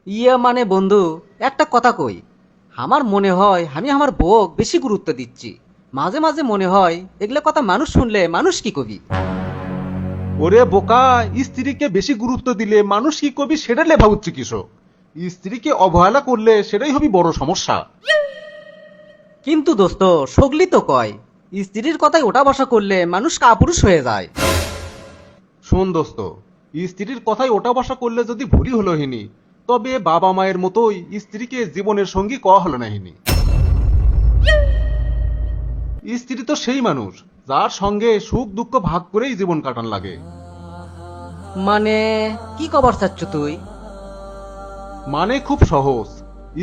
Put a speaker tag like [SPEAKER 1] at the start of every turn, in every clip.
[SPEAKER 1] ইয়ে মানে বন্ধু, একটা কথা কই। আমার মনে হয় আমি আমার বউক বেশি গুরুত্ব দিচ্ছি। মাঝে মাঝে মনে হয় এগুলা কথা মানুষ শুনলে মানুষ কি কবি।
[SPEAKER 2] ওরে বোকা, স্ত্রীকে বেশি গুরুত্ব দিলে মানুষ কি কবি সেটা লেখা হচ্ছে কৃষক। স্ত্রীকে অবহেলা করলে সেটাই হবে বড় সমস্যা।
[SPEAKER 1] কিন্তু দোস্ত, সগলি তো কয় স্ত্রীর কথায় ওঠা বসা করলে মানুষ কাপুরুষ হয়ে যায়।
[SPEAKER 2] শোন দোস্ত, স্ত্রীর কথায় ওটা বসা করলে যদি ভুলই হলো হিনি, তবে বাবা মায়ের মতোই স্ত্রীকে জীবনের সঙ্গী কওয়া হলো না হিনি। স্ত্রী তো সেই মানুষ যার সঙ্গে সুখ দুঃখ ভাগ করেই জীবন কাটান লাগে।
[SPEAKER 1] মানে কি কবার চাচ্ছ তুই?
[SPEAKER 2] মানে খুব সহজ।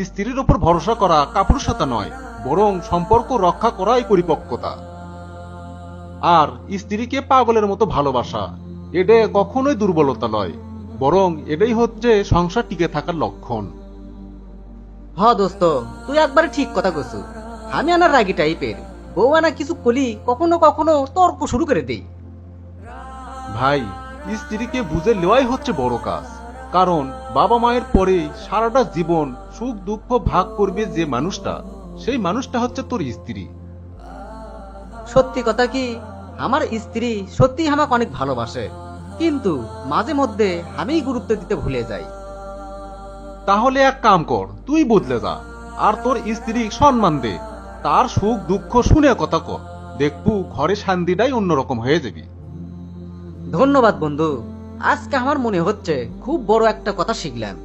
[SPEAKER 2] স্ত্রীর ওপর ভরসা করা কাপুরুষতা নয়, বরং সম্পর্ক রক্ষা করাই পরিপক্কতা। আর স্ত্রীকে পাগলের মতো ভালোবাসা, এটা কখনোই দুর্বলতা নয়, বরং এটাই হচ্ছে সংসার টিকে থাকার লক্ষণ।
[SPEAKER 1] হ দোস্ত, তুই একবারে ঠিক কথা কছু। আমি আনার রাগি টাইপের, বউ আনা কিছু কলি কখনো কখনো তর্ক শুরু করে দেই।
[SPEAKER 2] ভাই, স্ত্রীকে বুঝে নেওয়াই হচ্ছে বড় কাজ। কারণ বাবা মায়ের পরে সারাটা জীবন সুখ দুঃখ ভাগ করবে যে মানুষটা, সেই মানুষটা হচ্ছে তোর স্ত্রী।
[SPEAKER 1] সত্যি কথা কি, আমার স্ত্রী সত্যি আমাকে অনেক ভালোবাসে, কিন্তু মাঝে মধ্যে আমিই গুরুত্ব দিতে ভুলে যাই।
[SPEAKER 2] তাহলে এক কাম কর, তুই বদলে যা, আর তোর স্ত্রী সম্মান দে। তার সুখ দুঃখ শুনে কথা কর, দেখবু ঘরে শান্তিটাই অন্যরকম হয়ে যাবি।
[SPEAKER 1] ধন্যবাদ বন্ধু, আজকে আমার মনে হচ্ছে খুব বড় একটা কথা শিখলাম।